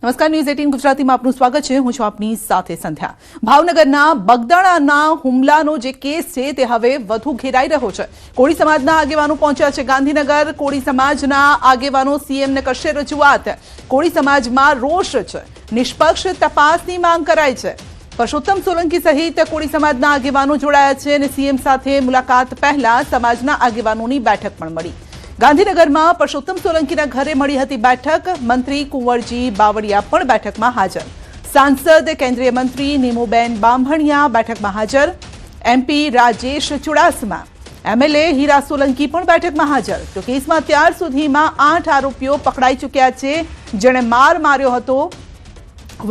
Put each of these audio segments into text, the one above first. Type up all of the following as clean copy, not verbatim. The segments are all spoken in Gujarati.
નમસ્કાર, ન્યૂઝ 18 ગુજરાતીમાં આપનું સ્વાગત છે. હું છું આપની સાથે સંધ્યા. ભાવનગરના બગદાણાના હુમલાનો જે કેસ છે તે હવે વધુ ઘેરાઈ રહ્યો છે. કોળી સમાજના આગેવાનો પહોંચ્યા છે ગાંધીનગર. કોળી સમાજના આગેવાનો સીએમને કરશે રજૂઆત. કોળી સમાજમાં રોષ છે. નિષ્પક્ષ તપાસની માંગ કરાઈ છે. પરસોત્તમ સોલંકી સહિત કોળી સમાજના આગેવાનો જોડાયા છે અને સીએમ સાથે મુલાકાત પહેલા સમાજના આગેવાનોની બેઠક પણ મળી. ગાંધીનગરમાં પરસોત્તમ સોલંકીના ઘરે મળી હતી બેઠક. મંત્રી કુંવરજી બાવળિયા પણ બેઠકમાં હાજર. સાંસદ કેન્દ્રીય મંત્રી નીમુબેન બાંભણિયા બેઠકમાં હાજર. એમપી રાજેશ ચુડાસમા, એમએલએ હીરા સોલંકી પણ બેઠકમાં હાજર. તો કેસમાં અત્યાર સુધીમાં 8 આરોપીઓ પકડાઈ ચૂક્યા છે. જેણે માર માર્યો હતો.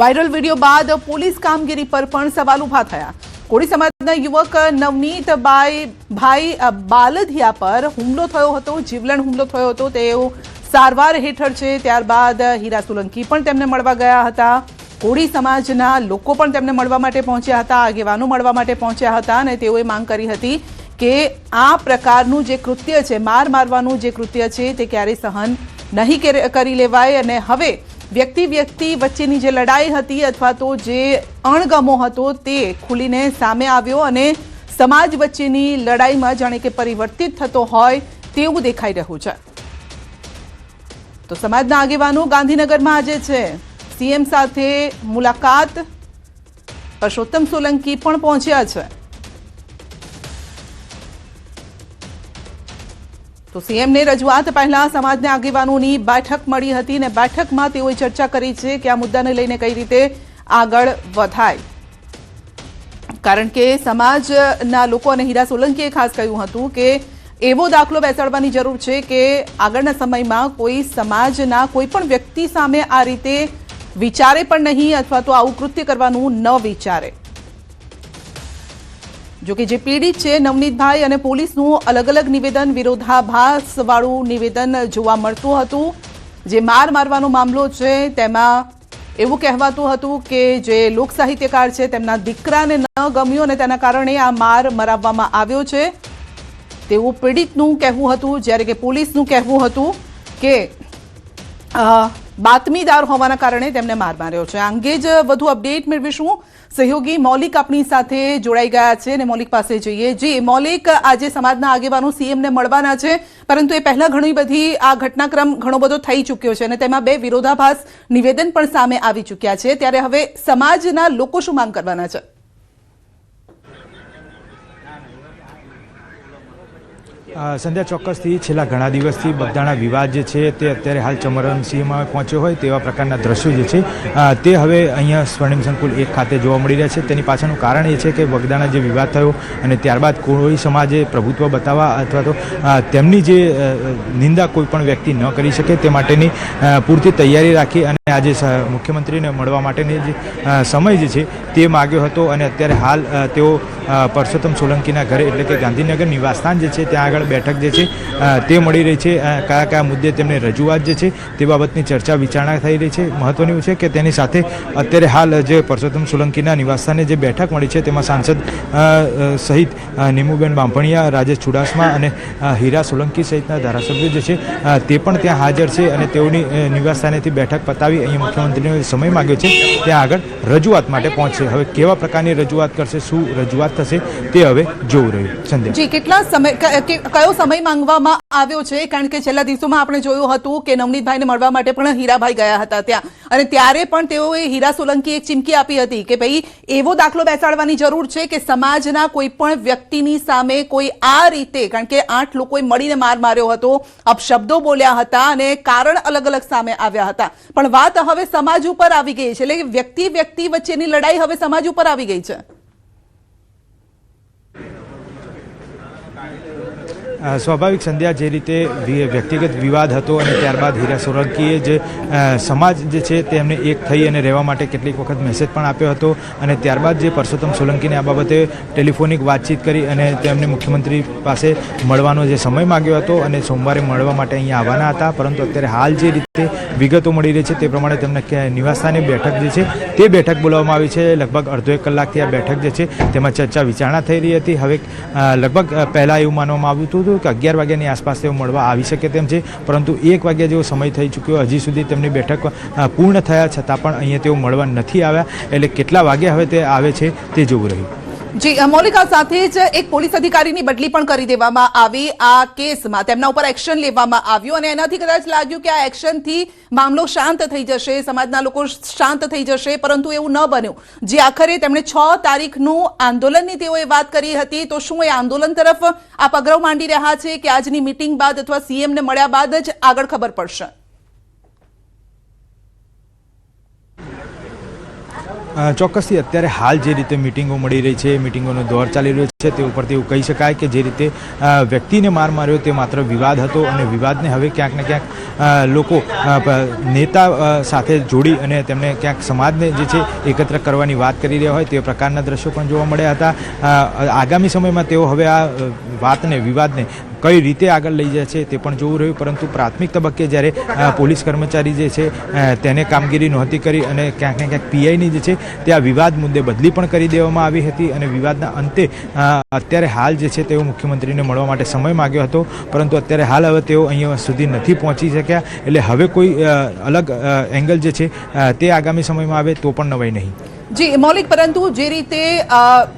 વાયરલ વિડીયો બાદ પોલીસ કામગીરી પર પણ સવાલ ઉભા થયા. કોળી સમાજના યુવક નવનીત ભાઈ બાલધિયા પર હુમલો થયો હતો, જીવલેણ હુમલો થયો હતો. તેઓ સારવાર હેઠળ છે. ત્યારબાદ હીરા સોલંકી પણ તેમને મળવા ગયા હતા. કોળી સમાજના લોકો પણ તેમને મળવા માટે પહોંચ્યા હતા. આગેવાનો મળવા માટે પહોંચ્યા હતા અને તેઓએ માંગ કરી હતી કે આ પ્રકારનું જે કૃત્ય છે, માર મારવાનું જે કૃત્ય છે, તે ક્યારેય સહન નહીં કરી લેવાય. અને હવે વ્યક્તિ વચ્ચેની જે લડાઈ હતી અથવા તો જે અણગમો હતો તે ખુલીને સામે આવ્યો અને સમાજ વચ્ચેની લડાઈમાં જાણે કે પરિવર્તિત થતો હોય તેવું દેખાઈ રહ્યું છે. તો સમાજના આગેવાનો ગાંધીનગરમાં આજે છે. સીએમ સાથે મુલાકાત. પરસોત્તમ સોલંકી પણ પહોંચ્યા છે. તો સીએમને રજૂઆત પહેલા સમાજના આગેવાનોની બેઠક મળી હતી અને બેઠકમાં તેઓએ ચર્ચા કરી છે કે આ મુદ્દાને લઈને કઈ રીતે આગળ વધાય. કારણ કે સમાજના લોકો અને હીરા સોલંકીએ ખાસ કહ્યું હતું કે એવો દાખલો બેસાડવાની જરૂર છે કે આગળના સમયમાં કોઈ સમાજના કોઈ પણ વ્યક્તિ સામે આ રીતે વિચારે પણ નહીં અથવા તો આવું કૃત્ય કરવાનું ન વિચારે. જોકે જે પીડિત છે નવનીતભાઈ અને પોલીસનું અલગ અલગ નિવેદન, વિરોધાભાસવાળું નિવેદન જોવા મળતું હતું. જે માર મારવાનો મામલો છે તેમાં એવું કહેવાતું હતું કે જે લોક સાહિત્યકાર છે તેમના દીકરાને ન ગમ્યું અને તેના કારણે આ માર મરાવવામાં આવ્યો છે તેવું પીડિતનું કહેવું હતું. જ્યારે કે પોલીસનું કહેવું હતું કે બાતમીદાર હોવાના કારણે તેમને માર માર્યો છે. આ અંગે જ વધુ અપડેટ મેળવીશું. સહયોગી મૌલિક આપણી સાથે જોડાઈ ગયા છે અને મૌલિક પાસે જઈએ. જી મૌલિક, આજે સમાજના આગેવાનો સીએમને મળવાના છે, પરંતુ એ પહેલા ઘણી બધી આ ઘટનાક્રમ ઘણો બધો થઈ ચૂક્યો છે અને તેમાં 2 વિરોધાભાસ નિવેદન પણ સામે આવી ચૂક્યા છે. ત્યારે હવે સમાજના લોકો શું માંગ કરવાના છે? સંધ્યા, ચોક્કસથી છેલ્લા ઘણા દિવસથી બગદાણા વિવાદ જે છે તે અત્યારે હાલ ચરમસીમામાં પહોંચ્યો હોય તેવા પ્રકારના દ્રશ્યો જે છે તે હવે અહીંયા સ્વર્ણિમ સંકુલ 1 ખાતે જોવા મળી રહ્યા છે. તેની પાછળનું કારણ એ છે કે બગદાણા જે વિવાદ થયો અને ત્યારબાદ કોળી સમાજે પ્રભુત્વ બતાવવા અથવા તો તેમની જે નિંદા કોઈ પણ વ્યક્તિ ન કરી શકે તે માટેની પૂરતી તૈયારી રાખી અને આજે મુખ્યમંત્રીને મળવા માટેની જે સમય જે છે તે માગ્યો હતો. અને અત્યારે હાલ તેઓ પરસોત્તમ સોલંકીના ઘરે એટલે કે ગાંધીનગર નિવાસસ્થાન જે છે ત્યાં આગળ બેઠક જે છે તે મળી રહી છે. કયા કયા મુદ્દે તેમની રજૂઆત જે છે તે બાબતની ચર્ચા વિચારણા થઈ રહી છે. મહત્વનું છે કે તેની સાથે અત્યારે હાલ જે પરસોત્તમ સોલંકીના નિવાસસ્થાને જે બેઠક મળી છે તેમાં સાંસદ સહિત નીમુબેન બાંભણિયા, રાજેશ ચુડાસમા અને હીરા સોલંકી સહિતના ધારાસભ્યો જે છે તે પણ ત્યાં હાજર છે અને તેઓની નિવાસસ્થાનેથી બેઠક પતાવી અહીં મુખ્યમંત્રીનો સમય માગ્યો છે ત્યાં આગળ રજૂઆત માટે પહોંચશે. હવે કેવા પ્રકારની રજૂઆત કરશે, શું રજૂઆત થશે તે હવે જોવું રહ્યું. સંધ્યા જી, કેટલા સમય કયો સમય માંગવામાં આવ્યો છે? કારણ કે છેલ્લા દિવસોમાં આપણે જોયું હતું કે નવનીતભાઈને મળવા માટે પણ હીરાભાઈ ગયા હતા ત્યાં, અને ત્યારે પણ તેઓએ હીરા સોલંકી એક ચીમકી આપી હતી કે ભાઈ એવો દાખલો બેસાડવાની જરૂર છે કે સમાજના કોઈ પણ વ્યક્તિની સામે કોઈ આ રીતે, કારણ કે 8 લોકોએ મળીને માર માર્યો હતો, અપશબ્દો બોલ્યા હતા અને કારણ અલગ અલગ સામે આવ્યા હતા. પણ વાત હવે સમાજ ઉપર આવી ગઈ છે, એટલે વ્યક્તિ વચ્ચેની લડાઈ હવે સમાજ ઉપર આવી ગઈ છે. સ્વાભાવિક સંધ્યા, જે રીતે વ્યક્તિગત વિવાદ હતો અને ત્યારબાદ હીરા સોલંકીએ જે સમાજ જે છે તેમને એક થઈ અને રહેવા માટે કેટલીક વખત મેસેજ પણ આપ્યો હતો અને ત્યારબાદ જે પરસોત્તમ સોલંકીને આ બાબતે ટેલિફોનિક વાતચીત કરી અને તેમને મુખ્યમંત્રી પાસે મળવાનો જે સમય માગ્યો હતો અને સોમવારે મળવા માટે અહીંયા આવવાના હતા. પરંતુ અત્યારે હાલ જે રીતે વિગતો મળી રહી છે તે પ્રમાણે તેમને નિવાસસ્થાને બેઠક જે છે તે બેઠક બોલાવવામાં આવી છે. લગભગ અડધો 1 કલાકથી આ બેઠક જે છે તેમાં ચર્ચા વિચારણા થઈ રહી હતી. હવે લગભગ પહેલાં એવું માનવામાં આવ્યું હતું હતું કે 11 વાગ્યાની આસપાસ તેઓ મળવા આવી શકે તેમ છે, પરંતુ 1 વાગ્યા જેવો સમય થઈ ચૂક્યો, હજી સુધી તેમની બેઠક પૂર્ણ થયા છતાં પણ અહીંયા તેઓ મળવા નથી આવ્યા. એટલે કેટલા વાગ્યા હવે તે આવે છે તે જોવું રહ્યું. જી મૌલિક, આ સાથે જ એક પોલીસ અધિકારીની બદલી પણ કરી દેવામાં આવી આ કેસમાં, તેમના ઉપર એક્શન લેવામાં આવ્યું અને એનાથી કદાચ લાગ્યું કે આ એક્શનથી મામલો શાંત થઈ જશે, સમાજના લોકો શાંત થઈ જશે, પરંતુ એવું ન બન્યું. જે આખરે તેમણે 6 તારીખનું આંદોલનની તેઓએ વાત કરી હતી, તો શું એ આંદોલન તરફ આ પગરવ માંડી રહ્યા છે કે આજની મીટિંગ બાદ અથવા સીએમને મળ્યા બાદ જ આગળ ખબર પડશે? ચોક્કસથી અત્યારે હાલ જે રીતે મિટિંગો મળી રહી છે, મિટિંગોનો દોર ચાલી રહ્યો છે, તે ઉપરથી એવું કહી શકાય કે જે રીતે વ્યક્તિને માર માર્યો તે માત્ર વિવાદ હતો અને વિવાદને હવે ક્યાંક ને ક્યાંક લોકો નેતા સાથે જોડી અને તેમને ક્યાંક સમાજને જે છે એકત્ર કરવાની વાત કરી રહ્યા હોય તે પ્રકારના દ્રશ્યો પણ જોવા મળ્યા હતા. આગામી સમયમાં તેઓ હવે આ વાતને, વિવાદને કઈ રીતે આગળ લઈ જાય છે તે પણ જોવું રહ્યું, પરંતુ પ્રાથમિક તબક્કે જ્યારે પોલીસ કર્મચારી જે છે તેને કામગીરી નહોતી કરી અને ક્યાંક ને ક્યાંક પીઆઈની જે છે તે આ વિવાદ મુદ્દે બદલી પણ કરી દેવામાં આવી હતી અને વિવાદના અંતે અત્યારે હાલ જે છે તેઓ મુખ્યમંત્રીને મળવા માટે સમય માગ્યો હતો, પરંતુ અત્યારે હાલ હવે તેઓ અહીંયા સુધી નથી પહોંચી શક્યા. એટલે હવે કોઈ અલગ એંગલ જે છે તે આગામી સમયમાં આવે તો પણ નવાઈ નહીં. જી મૌલિક, પરંતુ જે રીતે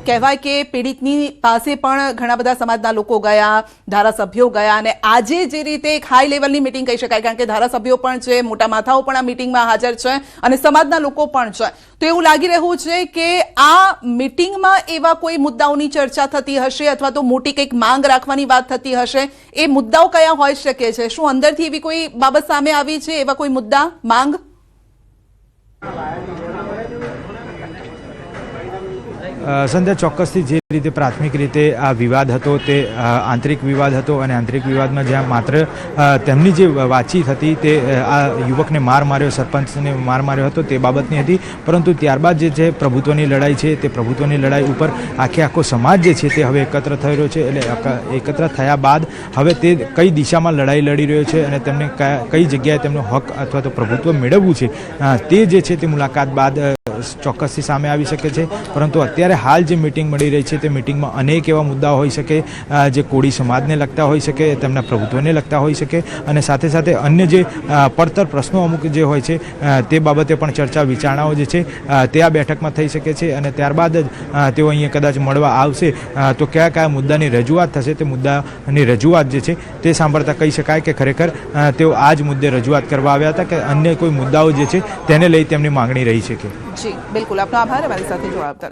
કહેવાય કે પીડિતની પાસે પણ ઘણા બધા સમાજના લોકો ગયા, ધારાસભ્યો ગયા અને આજે જે રીતે એક હાઈ લેવલની મિટિંગ કહી શકાય, કારણ કે ધારાસભ્યો પણ છે, મોટા માથાઓ પણ આ મિટિંગમાં હાજર છે અને સમાજના લોકો પણ છે, તો એવું લાગી રહ્યું છે કે આ મિટિંગમાં એવા કોઈ મુદ્દાઓની ચર્ચા થતી હશે અથવા તો મોટી કંઈક માંગ રાખવાની વાત થતી હશે. એ મુદ્દાઓ કયા હોઈ શકે છે? શું અંદરથી એવી કોઈ બાબત સામે આવી છે, એવા કોઈ મુદ્દા, માંગ? સંધ્યા, ચોક્કસથી જે રીતે પ્રાથમિક રીતે આ વિવાદ હતો તે આંતરિક વિવાદ હતો અને આંતરિક વિવાદમાં જ્યાં માત્ર તેમની જે વાતચીત હતી તે આ યુવકને માર માર્યો, સરપંચને માર માર્યો હતો તે બાબતની હતી, પરંતુ ત્યારબાદ જે છે પ્રભુત્વની લડાઈ છે તે પ્રભુત્વની લડાઈ ઉપર આખો સમાજ જે છે તે હવે એકત્ર થઈ રહ્યો છે. એટલે એકત્ર થયા બાદ હવે તે કઈ દિશામાં લડાઈ લડી રહ્યો છે અને તેમને કઈ જગ્યાએ તેમનો હક અથવા તો પ્રભુત્વ મેળવવું છે તે જે છે તે મુલાકાત બાદ ચોક્કસથી સામે આવી શકે છે. પરંતુ અત્યારે હાલ જે મિટિંગ મળી રહી છે તે મિટિંગમાં અનેક એવા મુદ્દાઓ હોઈ શકે જે કોળી સમાજને લગતા હોઈ શકે, તેમના પ્રભુત્વને લગતા હોઈ શકે અને સાથે સાથે અન્ય જે પડતર પ્રશ્નો અમુક જે હોય છે તે બાબતે પણ ચર્ચા વિચારણાઓ જે છે તે આ બેઠકમાં થઈ શકે છે અને ત્યારબાદ જ તેઓ અહીંયા કદાચ મળવા આવશે તો કયા કયા મુદ્દાની રજૂઆત થશે તે મુદ્દાની રજૂઆત જે છે તે સાંભળતા કહી શકાય કે ખરેખર તેઓ આ જ મુદ્દે રજૂઆત કરવા આવ્યા હતા કે અન્ય કોઈ મુદ્દાઓ જે છે તેને લઈ તેમની માંગણી રહી શકે. જી બિલકુલ, આપનો આભાર અમારી સાથે જોડાવા.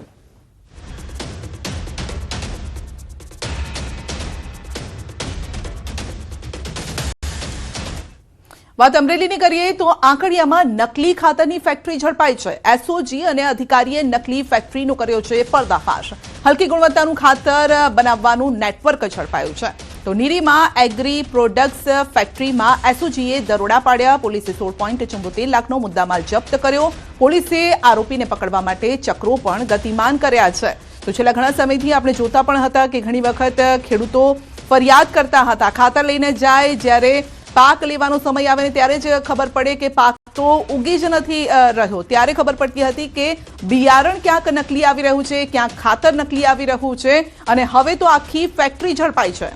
વાત અમરેલીની કરીએ તો આંકડિયામાં નકલી ખાતરની ફેક્ટરી ઝડપાઈ છે. એસઓજી અને અધિકારીએ નકલી ફેક્ટરીનો કર્યો છે પર્દાફાશ. હલકી ગુણવત્તાનું ખાતર બનાવવાનું નેટવર્ક ઝડપાયું છે. તો નીરીમાં એગ્રી પ્રોડક્ટ્સ ફેક્ટરીમાં એસઓજીએ દરોડા પાડ્યા. પોલીસે 16.74 લાખનો મુદ્દામાલ જપ્ત કર્યો. પોલીસે આરોપીને પકડવા માટે ચક્રો પણ ગતિમાન કર્યા છે. તો છેલ્લા ઘણા સમયથી આપણે જોતા પણ હતા કે ઘણી વખત ખેડૂતો ફરિયાદ કરતા હતા, ખાતર લઈને જાય, જ્યારે પાક લેવાનો સમય આવે ને ત્યારે જ ખબર પડે કે પાક તો ઉગી જ નથી રહ્યો, ત્યારે ખબર પડતી હતી કે બિયારણ ક્યાંક નકલી આવી રહ્યું છે, ક્યાંક ખાતર નકલી આવી રહ્યું છે અને હવે તો આખી ફેક્ટરી ઝડપાઈ છે.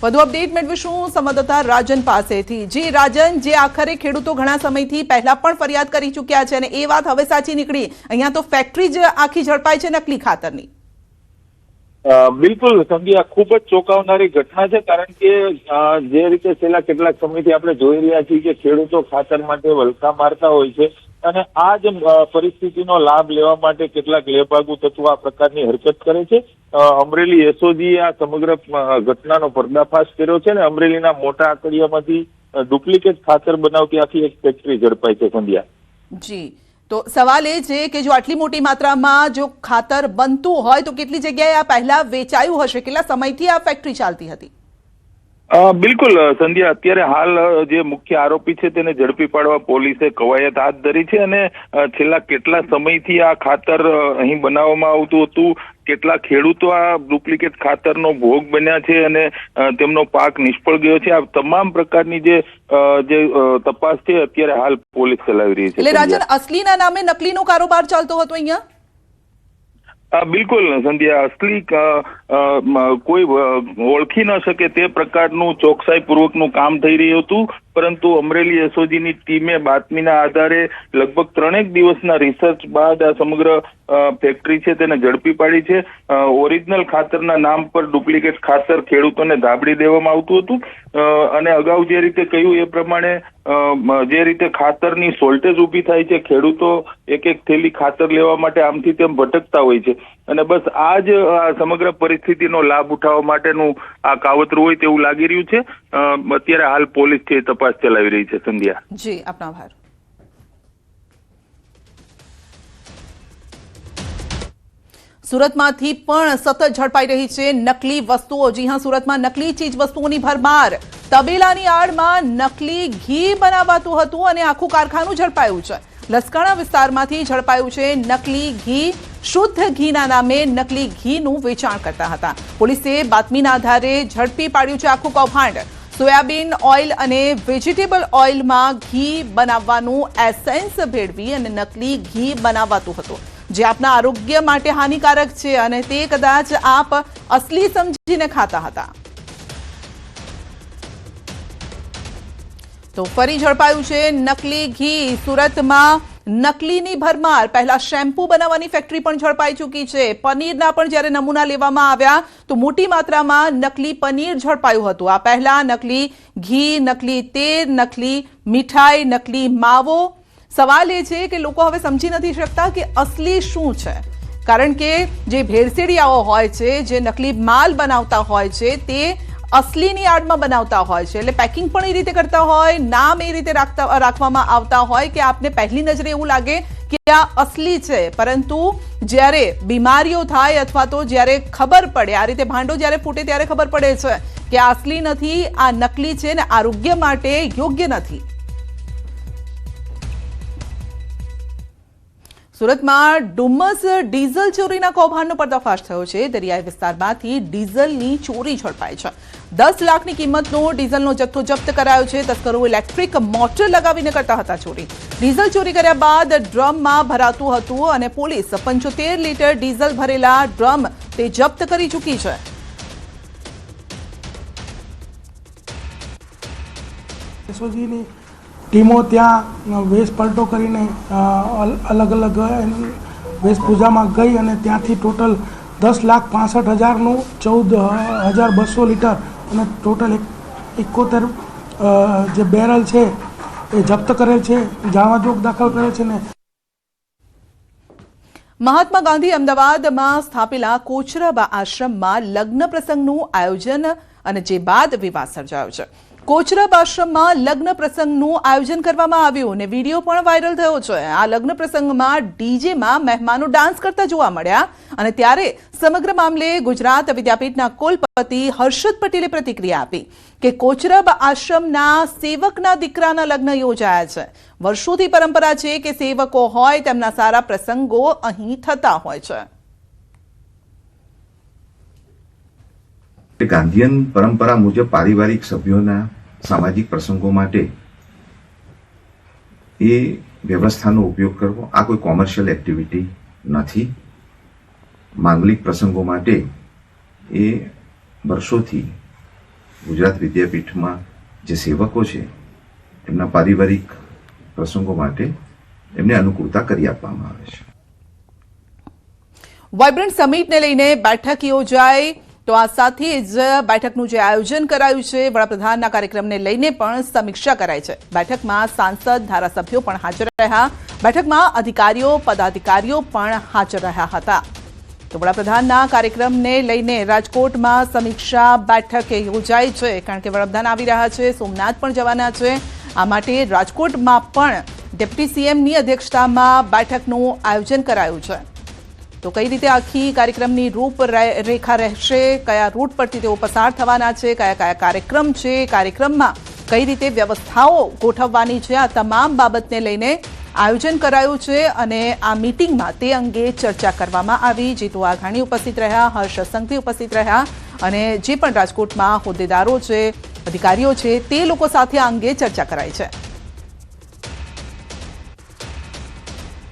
વધુ અપડેટ મેળવીશું સંવાદદાતા રાજન પાસેથી. જી રાજન, જે આખરે ખેડૂતો ઘણા સમયથી પહેલા પણ ફરિયાદ કરી ચૂક્યા છે અને એ વાત હવે સાચી નીકળી, અહીંયા તો ફેક્ટરી જ આખી ઝડપાઈ છે નકલી ખાતરની. બિલકુલ સંધ્યા, ખૂબ જ ચોંકાવનારી ઘટના છે, કારણ કે જે રીતે છેલ્લા કેટલાક સમયથી આપણે જોઈ રહ્યા છીએ કે ખેડૂતો ખાતર માટે વલખા મારતા હોય છે અને આ જ પરિસ્થિતિનો લાભ લેવા માટે કેટલાક લેભાગુ તત્વો આ પ્રકારની હરકત કરે છે. અમરેલી એસઓજીએ આ સમગ્ર ઘટનાનો પર્દાફાશ કર્યો છે અને અમરેલીના મોટા આંકડિયામાંથી ડુપ્લિકેટ ખાતર બનાવતી આખી એક ફેક્ટરી ઝડપાઈ છે. સંધ્યા જી, તો સવાલ એ છે કે જો આટલી મોટી માત્રામાં જો ખાતર બનતું હોય તો કેટલી જગ્યાએ આ પહેલા વેચાયું હશે, કેટલા સમયથી આ ફેક્ટરી ચાલતી હતી? બિલકુલ સંધ્યા, અત્યારે હાલ જે મુખ્ય આરોપી છે તેને ઝડપી પાડવા પોલીસે કવાયત હાથ ધરી છે અને છેલ્લા કેટલા સમયથી આ ખાતર અહીં બનાવવામાં આવતું હતું, કેટલા ખેડૂતો આ ડુપ્લિકેટ ખાતરનો ભોગ બન્યા છે અને તેમનો પાક નિષ્ફળ ગયો છે, આ તમામ પ્રકારની જે તપાસ છે અત્યારે હાલ પોલીસ ચલાવી રહી છે. એટલે રાજન, અસલીના નામે નકલીનો કારોબાર ચાલતો હતો અહીંયા? બિલકુલ સંધ્યા, અસલી કોઈ ઓળખી ન શકે તે પ્રકારનું ચોકસાઈપૂર્વકનું કામ થઈ રહ્યું હતું, પરંતુ અમરેલી એસઓજીની ટીમે બાતમીના આધારે લગભગ 3 દિવસના રિસર્ચ બાદ આ સમગ્ર ફેક્ટરી છે તેને ઝડપી પાડી છે. ઓરિજિનલ ખાતરના નામ પર ડુપ્લિકેટ ખાતર ખેડૂતોને ધાબડી દેવામાં આવતું હતું અને અગાઉ જે રીતે કહ્યું એ પ્રમાણે જે રીતે ખાતરની શોર્ટેજ ઊભી થાય છે, ખેડૂતો એક થેલી ખાતર લેવા માટે આમથી તેમ ભટકતા હોય છે અને બસ આ જ સમગ્ર પરિસ્થિતિનો લાભ ઉઠાવવા માટેનું આ કાવતરું હોય તેવું લાગી રહ્યું છે. અત્યારે હાલ પોલીસ છે તપાસ ચલાવી રહી છે. સંધ્યા જી, આપનો આભાર. સુરતમાંથી પણ સતત ઝડપાઈ રહી છે નકલી વસ્તુઓ. જી હા, સુરતમાં નકલી ચીજ વસ્તુઓની ભરમાર. તબેલાની આડમાં નકલી ઘી બનાવાતું હતું અને આખું કારખાનું ઝડપાયું છે. લસકાણા વિસ્તારમાંથી ઝડપાયું છે નકલી ઘી. શુદ્ધ ઘીના નામે નકલી ઘીનું વેચાણ કરતા હતા. પોલીસે બાતમીના આધારે ઝડપી પાડ્યું છે આખું કૌભાંડ. સોયાબીન ઓઇલ અને વેજીટેબલ ઓઇલમાં ઘી બનાવવાનું એસેન્સ ભેળવી અને નકલી ઘી બનાવાતું હતું, જે આપના આરોગ્ય માટે હાનિકારક છે અને તે કદાચ આપ અસલી સમજીને ખાતા હતા. તો ફરી ઝડપાયું છે નકલી ઘી. સુરતમાં નકલીની ભરમાર. પહેલા શેમ્પૂ બનાવવાની ફેક્ટરી પણ ઝડપાઈ ચૂકી છે. પનીરના પણ જ્યારે નમૂના લેવામાં આવ્યા તો મોટી માત્રામાં નકલી પનીર ઝડપાયું હતું. આ પહેલા નકલી ઘી, નકલી તેલ, નકલી મીઠાઈ, નકલી માવો. સવાલ એ છે કે લોકો હવે સમજી નથી શકતા કે અસલી શું છે, કારણ કે જે ભેળસેડિયાઓ હોય છે, જે નકલી માલ બનાવતા હોય છે, તે અસલીની આડમાં બનાવતા હોય છે. એટલે પેકિંગ પણ એ રીતે કરતા હોય, નામ એ રીતે રાખવામાં આવતા હોય કે આપને પહેલી નજરે એવું લાગે કે આ અસલી છે, પરંતુ જ્યારે બીમારીઓ થાય અથવા તો જ્યારે ખબર પડે, આ રીતે ભાંડો જ્યારે ફૂટે ત્યારે ખબર પડે છે કે આ અસલી નથી, આ નકલી છે ને આરોગ્ય માટે યોગ્ય નથી. સુરતમાં ડુમસ ડીઝલ ચોરીના કૌભાંડનો પર્દાફાશ થયો છે. દરિયાઈ વિસ્તારમાંથી ડીઝલની ચોરી ઝડપાઈ છે. 10 લાખની કિંમતનો ડીઝલનો જથ્થો જપ્ત કરાયો છે. તસ્કરો ઇલેક્ટ્રિક મોટર લગાવીને કરતા હતા ચોરી. ડીઝલ ચોરી કર્યા બાદ ડ્રમમાં ભરાતું હતું અને પોલીસ 75 લીટર ડીઝલ ભરેલા ડ્રમ તે જપ્ત કરી ચૂકી છે. એસઓજીની ટીમો ત્યાં વેશ પલટો કરીને અલગ અલગ વેશભૂષામાં ગઈ અને ત્યાંથી ટોટલ 10,65,000નું 14,200 લીટર અને ટોટલ 71 જે બેરલ છે એ જપ્ત કરેલ છે, જાણવાજોગ દાખલ કરેલ છે. ને મહાત્મા ગાંધી અમદાવાદમાં સ્થાપેલા કોચરબા આશ્રમમાં લગ્ન પ્રસંગનું આયોજન અને જે બાદ વિવાદ સર્જાયો છે. કોચરબ આશ્રમમાં લગ્ન પ્રસંગનું આયોજન કરવામાં આવ્યું અને વિડીયો પણ વાયરલ થયો છે. આ લગ્ન પ્રસંગમાં ડીજેમાં મહેમાનો ડાન્સ કરતા જોવા મળ્યા અને ત્યારે સમગ્ર મામલે ગુજરાત વિદ્યાપીઠના કુલપતિ હર્ષદ પટેલે પ્રતિક્રિયા આપી કે કોચરબ આશ્રમના સેવકના દીકરાના લગ્ન યોજાયા છે. વર્ષોથી પરંપરા છે કે સેવકો હોય તેમના સારા પ્રસંગો અહીં થતા હોય છે. ગાંધીયન પરંપરા મુજબ પારિવારિક સભ્યોના સામાજિક પ્રસંગો માટે એ વ્યવસ્થાનો ઉપયોગ કરવો આ કોઈ કોમર્શિયલ એક્ટિવિટી નથી. માંગલિક પ્રસંગો માટે એ વર્ષોથી ગુજરાત વિદ્યાપીઠમાં જે સેવકો છે એમના પારિવારિક પ્રસંગો માટે એમને અનુકૂળતા કરી આપવામાં આવે છે. વાઇબ્રન્ટ સમિટને લઈને બેઠક યોજાઈ તો આ સાથે જ બેઠકનું જે આયોજન કરાયું છે, વડાપ્રધાનના કાર્યક્રમને લઈને પણ સમીક્ષા કરાઈ છે. બેઠકમાં સાંસદ, ધારાસભ્યો પણ હાજર રહ્યા. બેઠકમાં અધિકારીઓ, પદાધિકારીઓ પણ હાજર રહ્યા હતા. તો વડાપ્રધાનના કાર્યક્રમને લઈને રાજકોટમાં સમીક્ષા બેઠક યોજાઈ છે, કારણ કે વડાપ્રધાન આવી રહ્યા છે, સોમનાથ પણ જવાના છે. આ માટે રાજકોટમાં પણ ડેપ્યુટી સીએમની અધ્યક્ષતામાં બેઠકનું આયોજન કરાયું છે. તો કઈ રીતે આખી કાર્યક્રમની રૂપરેખા રહેશે, કયા રૂટ પરથી તેઓ પસાર થવાના છે, કયા કયા કાર્યક્રમ છે, કાર્યક્રમમાં કઈ રીતે વ્યવસ્થાઓ ગોઠવવાની છે, આ તમામ બાબતને લઈને આયોજન કરાયું છે અને આ મીટિંગમાં તે અંગે ચર્ચા કરવામાં આવી. જીતુ વાઘાણી ઉપસ્થિત રહ્યા, હર્ષ સંઘવી ઉપસ્થિત રહ્યા અને જે પણ રાજકોટમાં હોદ્દેદારો છે, અધિકારીઓ છે, તે લોકો સાથે આ અંગે ચર્ચા કરાઈ છે.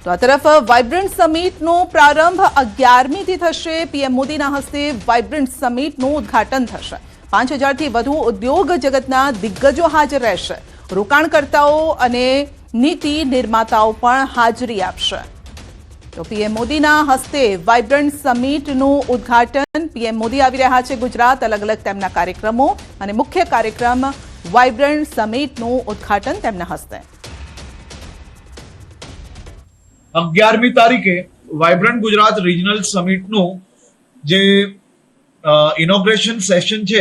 તો આ તરફ વાઇબ્રન્ટ સમિટનો પ્રારંભ 11મીથી થશે. પીએમ મોદીના હસ્તે વાઇબ્રન્ટ સમિટનું ઉદ્ઘાટન થશે. 5000થી વધુ ઉદ્યોગ જગતના દિગ્ગજો હાજર રહેશે. રોકાણકર્તાઓ અને નીતિ નિર્માતાઓ પણ હાજરી આપશે. તો પીએમ મોદીના હસ્તે વાઇબ્રન્ટ સમિટનું ઉદ્ઘાટન. પીએમ મોદી આવી રહ્યા છે ગુજરાત. અલગ અલગ તેમના કાર્યક્રમો અને મુખ્ય કાર્યક્રમ વાઇબ્રન્ટ સમિટનું ઉદ્ઘાટન તેમના હસ્તે. 11મી તારીખે વાઇબ્રન્ટ ગુજરાત રિજનલ સમિટનું જે ઇનોગ્રેશન સેશન છે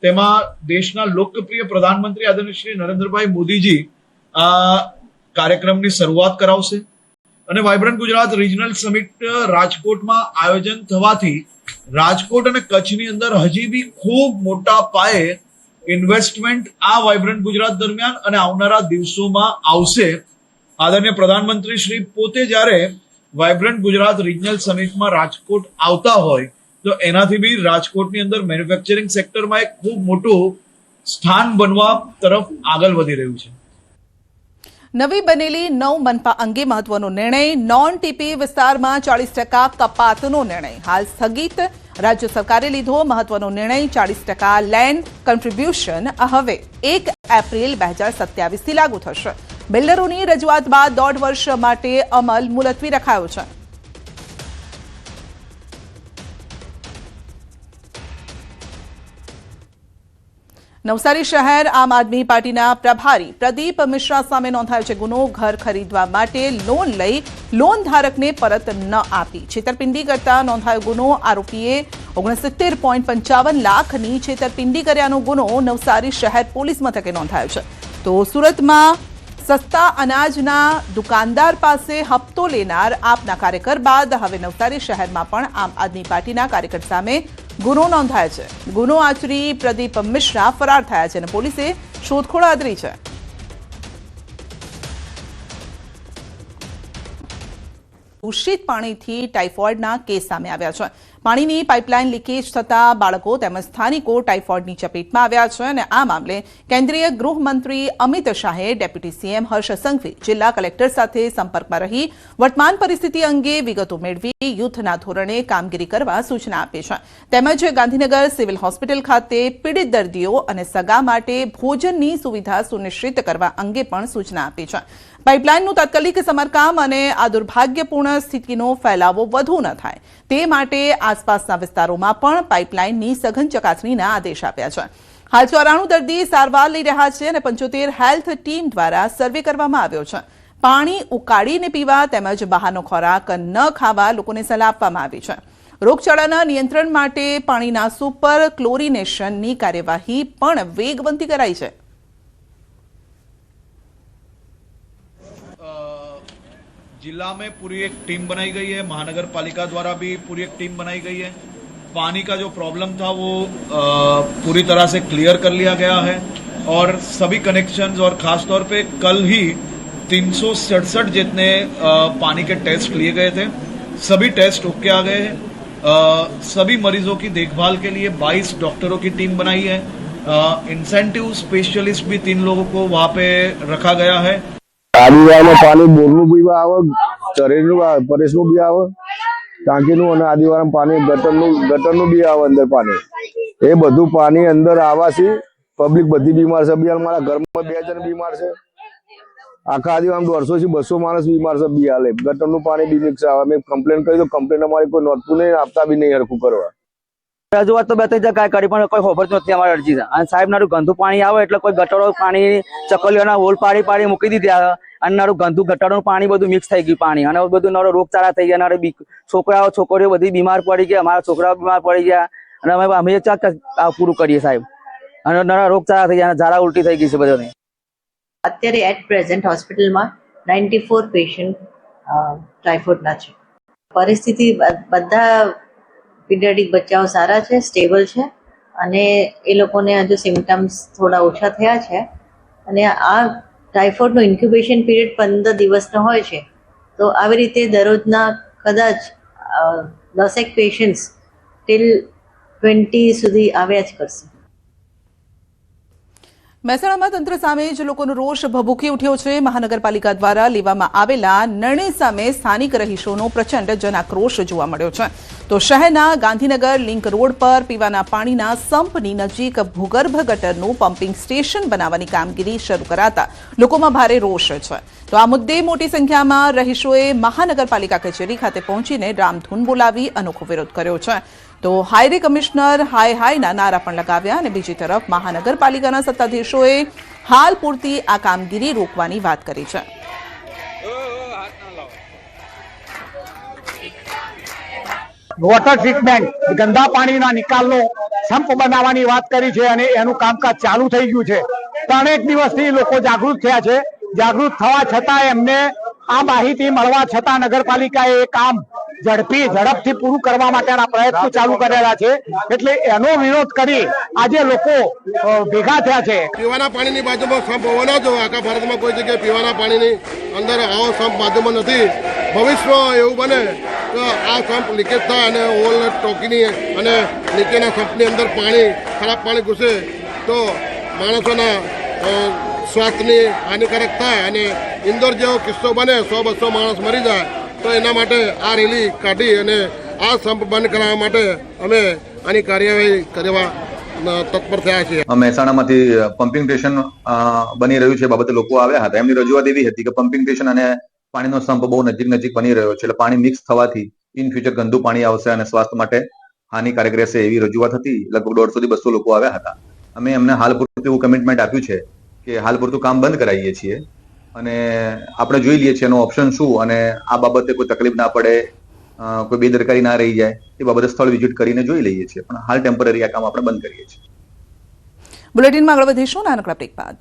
તેમાં દેશના લોકપ્રિય પ્રધાનમંત્રી આદરણીય શ્રી નરેન્દ્રભાઈ મોદીજી આ કાર્યક્રમની શરૂઆત કરાવશે. અને વાઇબ્રન્ટ ગુજરાત રિજનલ સમિટ રાજકોટમાં આયોજન થવાથી રાજકોટ અને કચ્છની અંદર હજી બી ખૂબ મોટા પાયે ઇન્વેસ્ટમેન્ટ આ વાઇબ્રન્ટ ગુજરાત દરમિયાન અને આવનારા દિવસોમાં આવશે. આદરણીય પ્રધાનમંત્રી શ્રી પોતે જ્યારે વાઇબ્રન્ટ ગુજરાત રિજનલ સમિટમાં રાજકોટ આવતા હોય તો એનાથી બી રાજકોટની અંદર મેન્યુફેક્ચરિંગ સેક્ટરમાં એક ખૂબ મોટું સ્થાન બનવા તરફ આગળ વધી રહ્યું છે. નવી બનેલી 9 મનપા અંગે મહત્વનો નિર્ણય. નોન ટીપી વિસ્તારમાં 40% કપાતનો નિર્ણય હાલ સ્થગિત. રાજ્ય સરકારે લીધો મહત્વનો નિર્ણય. 40% લેન્ડ કન્ટ્રીબ્યુશન હવે 1 એપ્રિલ 2027થી લાગુ થશે. બિલ્ડરોની રજૂઆત બાદ 1.5 વર્ષ માટે અમલ મુલતવી રખાયો છે. નવસારી શહેર આમ આદમી પાર્ટીના પ્રભારી પ્રદીપ મિશ્રા સામે નોંધાયો છે ગુનો. ઘર ખરીદવા માટે લોન લઈ લોન ધારકને પરત ન આપી છેતરપિંડી કરતા નોંધાયો ગુનો. આરોપીએ 69.55 લાખની છેતરપિંડી કર્યાનો ગુનો નવસારી શહેર પોલીસ મથકે નોંધાયો છે. તો સુરતમાં સસ્તા અનાજના દુકાનદાર પાસે હપ્તો લેનાર આપના કાર્યકર બાદ હવે નવસારી શહેરમાં પણ આમ આદમી પાર્ટીના કાર્યકર સામે ગુનો નોંધાયો છે. ગુનો આચરી પ્રદીપ મિશ્રા ફરાર થયા છે અને પોલીસે શોધખોળ આદરી છે. દૂષિત પાણીથી ટાઇફોઇડના કેસ સામે આવ્યા છે. પાણીની પાઇપલાઇન લીકેજ થતા બાળકો તેમજ સ્થાનિકો ટાઇફોઇડની ચપેટમાં આવ્યા છે અને આ મામલે કેન્દ્રીય ગૃહમંત્રી અમિત શાહે ડેપ્યુટી સીએમ હર્ષ સંઘવી જિલ્લા કલેક્ટર સાથે સંપર્કમાં રહી વર્તમાન પરિસ્થિતિ અંગે વિગતો મેળવી યુદ્ધના ધોરણે કામગીરી કરવા સૂચના આપી છે. તેમજ ગાંધીનગર સિવિલ હોસ્પિટલ ખાતે પીડિત દર્દીઓ અને સગા માટે ભોજનની સુવિધા સુનિશ્ચિત કરવા અંગે પણ સૂચના આપી છે. પાઇપલાઇનનું તાત્કાલિક સમારકામ અને આ દુર્ભાગ્યપૂર્ણ સ્થિતિનો ફેલાવો વધુ ન થાય તે માટે આસપાસના વિસ્તારોમાં પણ પાઇપલાઇનની સઘન ચકાસણીના આદેશ આપ્યા છે. હાલ 94 દર્દી સારવાર લઈ રહ્યા છે અને 75 હેલ્થ ટીમ દ્વારા સર્વે કરવામાં આવ્યો છે. પાણી ઉકાળીને પીવા તેમજ બહારનો ખોરાક ન ખાવા લોકોને સલાહ આપવામાં આવી છે. રોગચાળાના નિયંત્રણ માટે પાણીના સુપર ક્લોરિનેશનની કાર્યવાહી પણ વેગવંતી કરાઈ છે. जिला में पूरी एक टीम बनाई गई है. महानगर पालिका द्वारा भी पूरी एक टीम बनाई गई है. पानी का जो प्रॉब्लम था वो पूरी तरह से क्लियर कर लिया गया है और सभी कनेक्शंस और खास तौर पे कल ही 367 जितने पानी के टेस्ट लिए गए थे. सभी टेस्ट ओके आ गए हैं. सभी मरीजों की देखभाल के लिए 22 डॉक्टरों की टीम बनाई है. इंसेंटिव स्पेशलिस्ट भी 3 लोगों को वहाँ पे रखा गया है. આદિવારમાં પાણી બોરનું બી આવે, ચરેનું પરેશનું બી આવે, ટાંકીનું અને આદિવારમાં પાણી ગટરનું બી આવે અંદર પાણી. એ બધું પાણી અંદર આવવાથી પબ્લિક બધી બીમાર છે. બી મારા ઘરમાં 2 જણ બીમાર છે. આખા આદિવારમાં 150 થી 200 માણસ બીમાર છે. બી હાલે ગટરનું પાણી બી મિક્સ આવે. મેં કમ્પ્લેન કરી તો કમ્પ્લેન અમારી કોઈ નોંધતું નહીં, આપતા બી નહીં હરખું કરવા. રજૂઆત તો 2-3 જગ્યાએ કરી પણ કોઈ ખબર નથી અમારી અરજી. અને સાહેબ નારું ગંદુ પાણી આવે એટલે કોઈ ગટરો પાણી ચકલીઓના હોલ પાડી મૂકી દીધા અને નારું ગંદુ ગટરનું પાણી બધું મિક્સ થઈ ગયું પાણી અને બધું નારો રોગચાળા થઈ ગયા. નારે છોકરીઓ બધી બીમાર પડી ગયા. અમારા છોકરાઓ બીમાર પડી ગયા અને અમે પૂરું કરીએ સાહેબ. અને નારા રોગચાળા થઈ ગયા, ઝાડા ઉલટી થઈ ગઈ છે બધાને. અત્યારે એટ પ્રેઝન્ટ હોસ્પિટલમાં 94 પેશન્ટ ટાઇફોઇડના છે. પરિસ્થિતિ બધા પીડિયાટિક બચ્ચાઓ સારા છે, સ્ટેબલ છે અને એ લોકોને હજુ સિમ્ટમ્સ થોડા ઓછા થયા છે. અને આ ટાઇફોઇડનો ઇન્ક્યુબેશન પીરિયડ 15 દિવસનો હોય છે. તો આવી રીતે દરરોજના કદાચ 10 પેશન્ટ્સ ટિલ 20 સુધી આવ્યા જ કરશે. મહેસાણામાં તંત્ર સામે જ લોકોનો રોષ ભભૂકી ઉઠ્યો છે. મહાનગરપાલિકા દ્વારા લેવામાં આવેલા નિર્ણય સામે સ્થાનિક રહીશોનો પ્રચંડ જનાક્રોશ જોવા મળ્યો છે. તો શહેરના ગાંધીનગર લિંક રોડ પર પીવાના પાણીના સંપની નજીક ભૂગર્ભ ગટરનું પમ્પિંગ સ્ટેશન બનાવવાની કામગીરી શરૂ કરાતા લોકોમાં ભારે રોષ છે. તો આ મુદ્દે મોટી સંખ્યામાં રહીશોએ મહાનગરપાલિકા કચેરી ખાતે પહોંચીને રામધૂન બોલાવી અનોખો વિરોધ કર્યો છે. તો હાઈવે કમિશનર હાય હાયના નારા પણ લગાવ્યા અને બીજી તરફ મહાનગરપાલિકાના સત્તાધીશોએ હાલ પૂરતી આ કામગીરી રોકવાની વાત કરી છે. વોટર ટ્રીટમેન્ટ ગંદા પાણીના નિકાલનો સંપ બનાવવાની વાત કરી છે અને એનું કામકાજ ચાલુ થઈ ગયું છે. 3 દિવસથી લોકો જાગૃત થયા છે. જાગૃત થવા છતાં એમને આ માહિતી મળવા છતાં નગરપાલિકાએ એ કામ ઝડપથી પૂરું કરવા માટેના પ્રયત્નો ચાલુ કરેલા છે. એટલે એનો વિરોધ કરી આજે લોકો ભેગા થયા છે. પીવાના પાણીની બાજુમાં સંપ હોવો ના જોઈએ. આખા ભારતમાં કોઈ જગ્યાએ પીવાના પાણીની અંદર આવો સંપ બાજુમાં નથી. ભવિષ્યમાં એવું બને તો આ સંપ લીકેજ થાય અને ઓલ ટોકીની અને નીચેના સંપની અંદર ખરાબ પાણી ઘૂસે તો માણસોના સ્વાસ્થ્યની હાનિકારક થાય અને ઇન્દોર જેવો કિસ્સો બને 100-200 માણસ મરી જાય. તો એના માટે આ રેલી કાઢી અને આ સંપ બંધ કરાવવા માટે અમે આની કાર્યવાહી કરવા તત્પર થયા છીએ. મહેસાણામાંથી પમ્પિંગ સ્ટેશન બની રહ્યું છે બાબતે લોકો આવ્યા હતા. એમની રજૂઆત એવી હતી કે પમ્પિંગ સ્ટેશન અને પાણીનો સંપ બહુ નજીક બની રહ્યો છે. એટલે પાણી મિક્સ થવાથી ઇન ફ્યુચર ગંદુ પાણી આવશે અને સ્વાસ્થ્ય માટે હાનિકારક રહેશે એવી રજૂઆત હતી. લગભગ 150 થી 200 લોકો આવ્યા હતા. અમે એમને હાલ પૂરતું એવું કમિટમેન્ટ આપ્યું છે કે હાલ પૂરતું કામ બંધ કરાવીએ છીએ અને આપણે જોઈ લઈએ છીએ એનો ઓપ્શન શું અને આ બાબતે કોઈ તકલીફ ના પડે, કોઈ બેદરકારી ના રહી જાય એ બાબતે સ્થળ વિઝિટ કરીને જોઈ લઈએ છીએ. પણ હાલ ટેમ્પરરી આ કામ આપણે બંધ કરીએ છીએ. બુલેટિનમાં આગળ વધીશું નાનકડા બ્રેક બાદ.